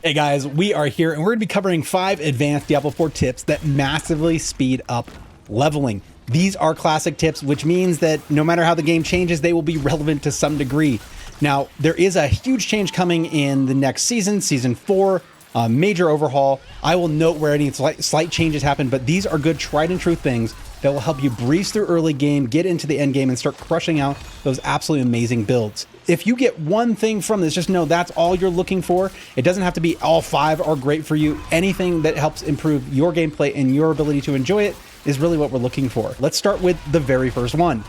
Hey guys, we are here and we're going to be covering 5 advanced Diablo 4 tips that massively speed up leveling. These are classic tips, which means that no matter how the game changes, they will be relevant to some degree. Now, there is a huge change coming in the next season, Season 4, a major overhaul. I will note where any slight changes happen, but these are good tried and true things that will help you breeze through early game, get into the end game, and start crushing out those absolutely amazing builds. If you get one thing from this, just know that's all you're looking for. It doesn't have to be all 5 are great for you. Anything that helps improve your gameplay and your ability to enjoy it is really what we're looking for. Let's start with the very first one.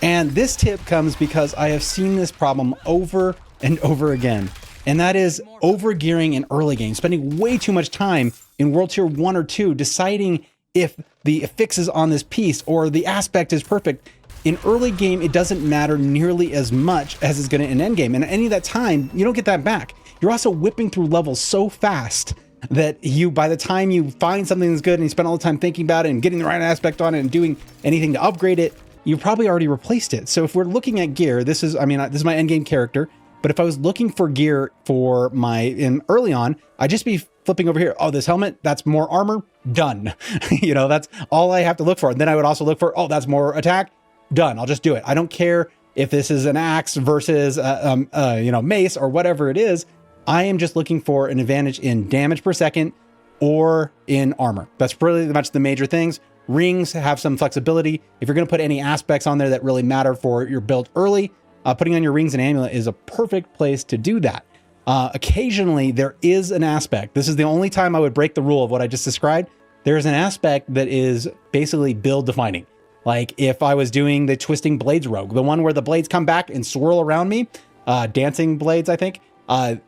And this tip comes because I have seen this problem over and over again. And that is overgearing in early game, spending way too much time in World Tier 1 or 2 deciding if the fixes on this piece or the aspect is perfect. In early game, it doesn't matter nearly as much as it's going to in end game. And any of that time, you don't get that back. You're also whipping through levels so fast that by the time you find something that's good and you spend all the time thinking about it and getting the right aspect on it and doing anything to upgrade it, you've probably already replaced it. So if we're looking at gear, this is my end game character. But if I was looking for gear for early on, I'd just be flipping over here. Oh, this helmet, that's more armor, done. That's all I have to look for. And then I would also look for, oh, that's more attack, done. I'll just do it. I don't care if this is an axe versus mace or whatever it is. I am just looking for an advantage in damage per second or in armor. That's pretty much the major things. Rings have some flexibility. If you're going to put any aspects on there that really matter for your build early, putting on your rings and amulet is a perfect place to do that. Occasionally, there is an aspect. This is the only time I would break the rule of what I just described. There's an aspect that is basically build defining. Like if I was doing the twisting blades rogue, the one where the blades come back and swirl around me, dancing blades, I think.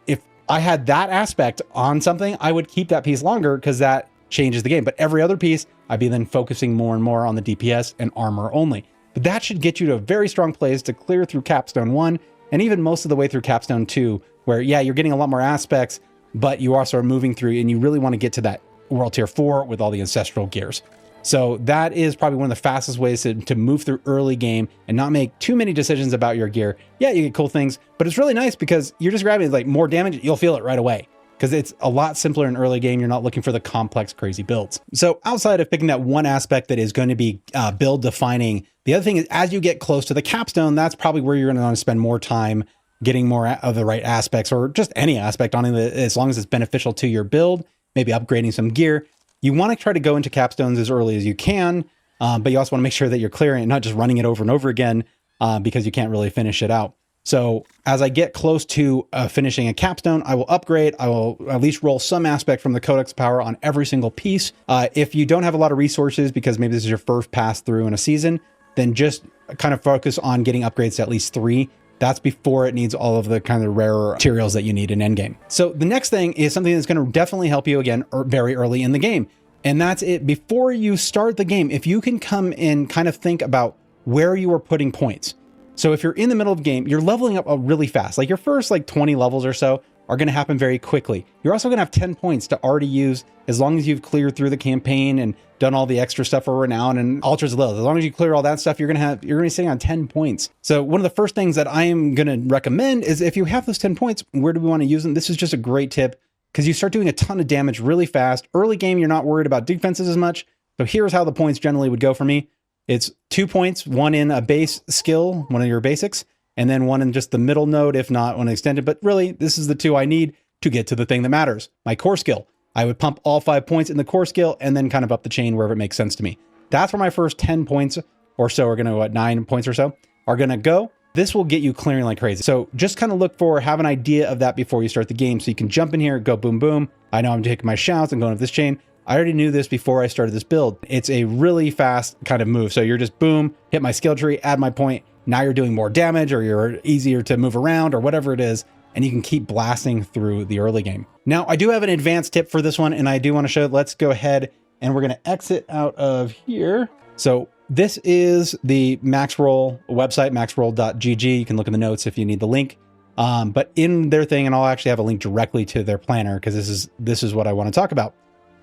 If I had that aspect on something, I would keep that piece longer because that changes the game. But every other piece, I'd be then focusing more and more on the DPS and armor only. But that should get you to a very strong place to clear through Capstone 1 and even most of the way through Capstone 2, where, yeah, you're getting a lot more aspects, but you also are moving through and you really want to get to that World Tier 4 with all the ancestral gears. So that is probably one of the fastest ways to move through early game and not make too many decisions about your gear. Yeah, you get cool things, but it's really nice because you're just grabbing like more damage. You'll feel it right away because it's a lot simpler in early game. You're not looking for the complex, crazy builds. So outside of picking that one aspect that is going to be build defining, the other thing is as you get close to the capstone, that's probably where you're going to want to spend more time getting more of the right aspects or just any aspect on it as long as it's beneficial to your build, maybe upgrading some gear. You want to try to go into capstones as early as you can, but you also want to make sure that you're clearing it, not just running it over and over again because you can't really finish it out. So as I get close to finishing a capstone, I will upgrade. I will at least roll some aspect from the Codex power on every single piece. If you don't have a lot of resources because maybe this is your first pass through in a season, then just kind of focus on getting upgrades to at least 3. That's before it needs all of the kind of rarer materials that you need in endgame. So the next thing is something that's going to definitely help you again very early in the game. And that's it. Before you start the game, if you can come and kind of think about where you are putting points. So if you're in the middle of the game, you're leveling up really fast. Like your first 20 levels or so are going to happen very quickly. You're also going to have 10 points to already use as long as you've cleared through the campaign and done all the extra stuff for Renown and Altars of Lilith. As long as you clear all that stuff, you're going to be sitting on 10 points. So one of the first things that I am going to recommend is if you have those 10 points, where do we want to use them? This is just a great tip because you start doing a ton of damage really fast. Early game, you're not worried about defenses as much. So here's how the points generally would go for me. It's 2 points, one in a base skill, one of your basics, and then one in just the middle node, if not one extended. But really, this is the 2 I need to get to the thing that matters, my core skill. I would pump all 5 points in the core skill and then kind of up the chain wherever it makes sense to me. That's where my first 10 points or so are going to, 9 points or so are going to go. This will get you clearing like crazy. So just kind of have an idea of that before you start the game. So you can jump in here, go boom, boom. I know I'm taking my shouts and going up this chain. I already knew this before I started this build. It's a really fast kind of move. So you're just boom, hit my skill tree, add my point. Now you're doing more damage or you're easier to move around or whatever it is. And you can keep blasting through the early game. Now, I do have an advanced tip for this one, and I do want to show, let's go ahead and we're going to exit out of here. So this is the Maxroll website, maxroll.gg. You can look in the notes if you need the link. But in their thing, and I'll actually have a link directly to their planner because this is what I want to talk about.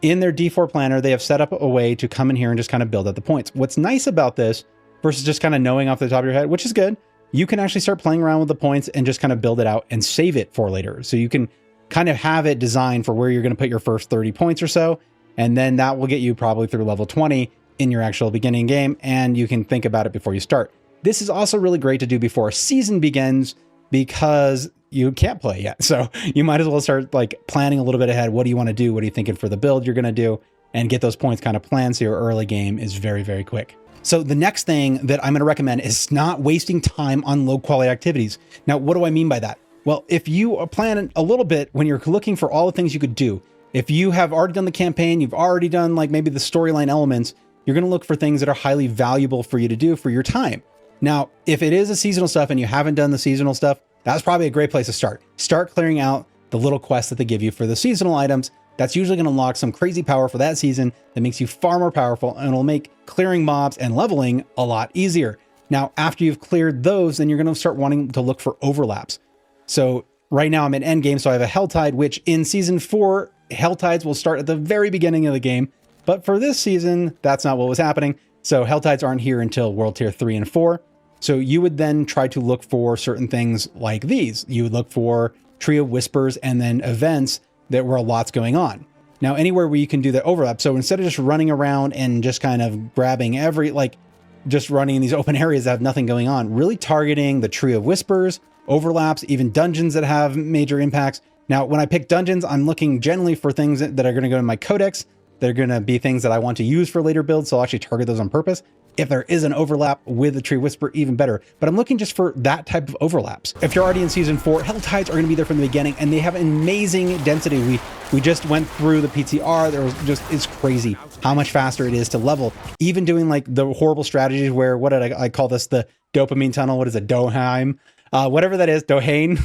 In their D4 planner, they have set up a way to come in here and just kind of build out the points. What's nice about this versus just kind of knowing off the top of your head, which is good, you can actually start playing around with the points and just kind of build it out and save it for later. So you can kind of have it designed for where you're going to put your first 30 points or so. And then that will get you probably through level 20 in your actual beginning game. And you can think about it before you start. This is also really great to do before a season begins because you can't play yet. So you might as well start like planning a little bit ahead. What do you want to do? What are you thinking for the build you're going to do? And get those points kind of planned so your early game is very, very quick. So the next thing that I'm going to recommend is not wasting time on low quality activities. Now, what do I mean by that? Well, if you plan a little bit when you're looking for all the things you could do, if you have already done the campaign, you've already done like maybe the storyline elements, you're going to look for things that are highly valuable for you to do for your time. Now, if it is a seasonal stuff and you haven't done the seasonal stuff, that's probably a great place to start. Start clearing out the little quests that they give you for the seasonal items. That's usually going to unlock some crazy power for that season that makes you far more powerful, and it'll make clearing mobs and leveling a lot easier. Now, after you've cleared those, then you're going to start wanting to look for overlaps. So right now I'm in endgame, so I have a Helltide, which in season 4, Helltides will start at the very beginning of the game. But for this season, that's not what was happening. So Helltides aren't here until World Tier 3 and 4. So you would then try to look for certain things like these. You would look for Tree of Whispers and then events that were lots going on. Now, anywhere where you can do the overlap. So instead of just running around and just kind of grabbing just running in these open areas that have nothing going on, really targeting the Tree of Whispers, overlaps, even dungeons that have major impacts. Now, when I pick dungeons, I'm looking generally for things that are going to go in my codex. They're going to be things that I want to use for later builds, so I'll actually target those on purpose. If there is an overlap with the Tree Whisper, even better. But I'm looking just for that type of overlaps. If you're already in season 4, Helltides are going to be there from the beginning, and they have amazing density. We just went through the PTR. It's crazy how much faster it is to level. Even doing like the horrible strategies where, what did I call this? The dopamine tunnel. What is it? Doheim? Whatever that is, Dohain.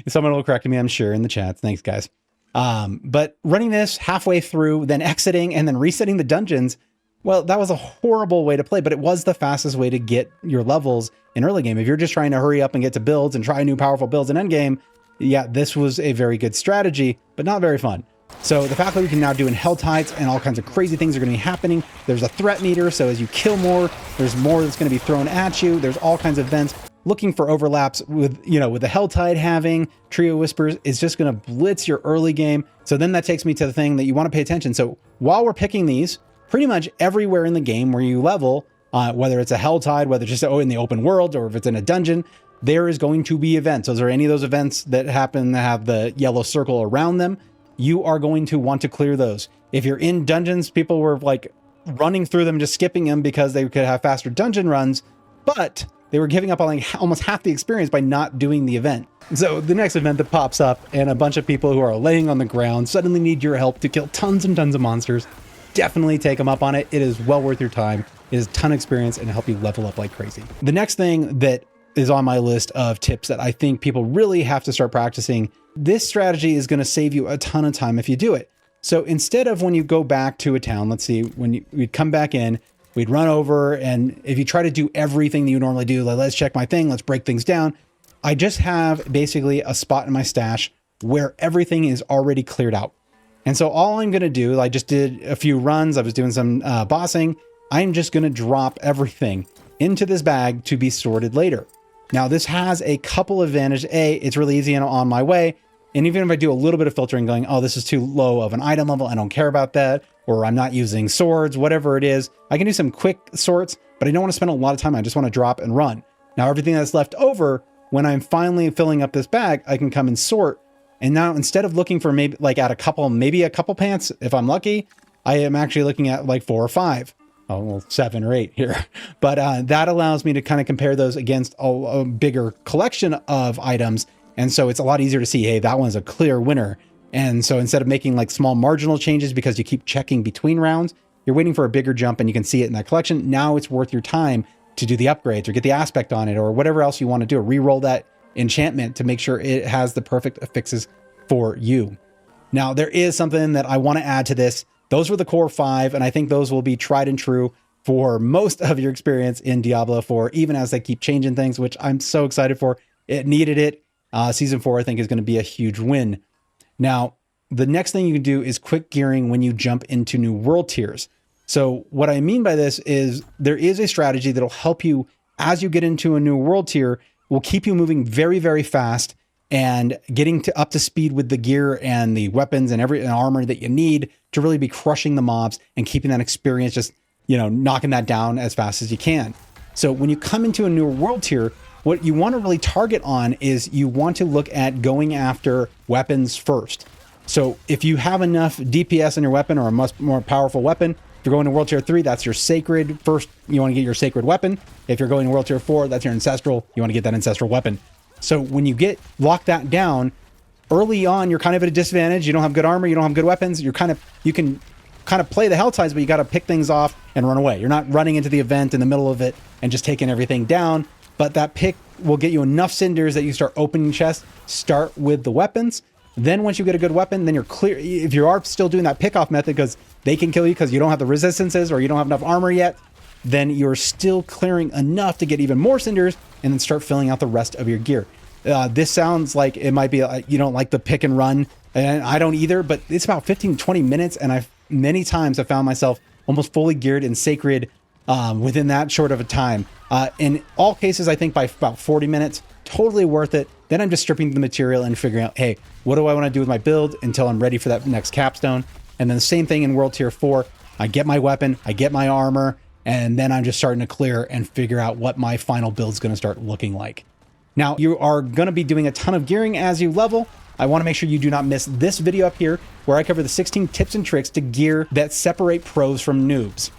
Someone will correct me, I'm sure, in the chat. Thanks, guys. But running this halfway through, then exiting, and then resetting the dungeons, well, that was a horrible way to play, but it was the fastest way to get your levels in early game. If you're just trying to hurry up and get to builds and try new powerful builds in endgame, yeah, this was a very good strategy, but not very fun. So the fact that we can now do in Helltides and all kinds of crazy things are going to be happening. There's a threat meter, so as you kill more, there's more that's going to be thrown at you. There's all kinds of events. Looking for overlaps with the Helltide having Tree of Whispers is just going to blitz your early game. So then that takes me to the thing that you want to pay attention. So while we're picking these, pretty much everywhere in the game where you level, whether it's a Helltide, whether it's just in the open world, or if it's in a dungeon, there is going to be events. So is there any of those events that happen to have the yellow circle around them? You are going to want to clear those. If you're in dungeons, people were like running through them, just skipping them because they could have faster dungeon runs, but they were giving up on like almost half the experience by not doing the event. So the next event that pops up and a bunch of people who are laying on the ground suddenly need your help to kill tons and tons of monsters. Definitely take them up on it. It is well worth your time. It is a ton of experience and help you level up like crazy. The next thing that is on my list of tips that I think people really have to start practicing, this strategy is going to save you a ton of time if you do it. So instead of when you go back to a town, let's see, we'd come back in, we'd run over, and if you try to do everything that you normally do, like let's check my thing, let's break things down, I just have basically a spot in my stash where everything is already cleared out. And so all I'm going to do, I just did a few runs, I was doing some bossing, I'm just going to drop everything into this bag to be sorted later. Now this has a couple of advantages. A, it's really easy and on my way. And even if I do a little bit of filtering going, oh, this is too low of an item level, I don't care about that, or I'm not using swords, whatever it is, I can do some quick sorts, but I don't want to spend a lot of time. I just want to drop and run. Now everything that's left over, when I'm finally filling up this bag, I can come and sort. And now instead of looking for maybe a couple pants, if I'm lucky, I am actually looking at like 4 or 5. Oh, well, 7 or 8 here. But that allows me to kind of compare those against a bigger collection of items. And so it's a lot easier to see, hey, that one's a clear winner. And so instead of making like small marginal changes because you keep checking between rounds, you're waiting for a bigger jump and you can see it in that collection. Now it's worth your time to do the upgrades or get the aspect on it or whatever else you want to do, or re-roll that enchantment to make sure it has the perfect fixes for you. Now, there is something that I want to add to this. Those were the core 5, and I think those will be tried and true for most of your experience in Diablo 4, even as they keep changing things, which I'm so excited for. It needed it. Season 4, I think, is going to be a huge win. Now, the next thing you can do is quick gearing when you jump into new world tiers. So what I mean by this is there is a strategy that'll help you as you get into a new world tier, will keep you moving very, very fast. and getting to up to speed with the gear and the weapons and and armor that you need to really be crushing the mobs and keeping that experience, just, knocking that down as fast as you can. So when you come into a newer world tier, what you want to really target on is you want to look at going after weapons first. So if you have enough DPS in your weapon or a much more powerful weapon, if you're going to World Tier 3, that's your sacred. First, you want to get your sacred weapon. If you're going to World Tier 4, that's your ancestral. You want to get that ancestral weapon. So when you lock that down, early on, you're kind of at a disadvantage. You don't have good armor. You don't have good weapons. You can kind of play the hell ties, but you got to pick things off and run away. You're not running into the event in the middle of it and just taking everything down. But that pick will get you enough cinders that you start opening chests. Start with the weapons. Then once you get a good weapon, then you're clear. If you are still doing that pick-off method because they can kill you because you don't have the resistances or you don't have enough armor yet, then you're still clearing enough to get even more cinders and then start filling out the rest of your gear. This sounds like it might be you don't like the pick and run, and I don't either, but it's about 15 to 20 minutes, and many times I've found myself almost fully geared and sacred within that short of a time. In all cases, I think by about 40 minutes, totally worth it. Then I'm just stripping the material and figuring out, hey, what do I want to do with my build until I'm ready for that next capstone? And then the same thing in World Tier 4. I get my weapon, I get my armor, and then I'm just starting to clear and figure out what my final build's going to start looking like. Now, you are going to be doing a ton of gearing as you level. I want to make sure you do not miss this video up here where I cover the 16 tips and tricks to gear that separate pros from noobs.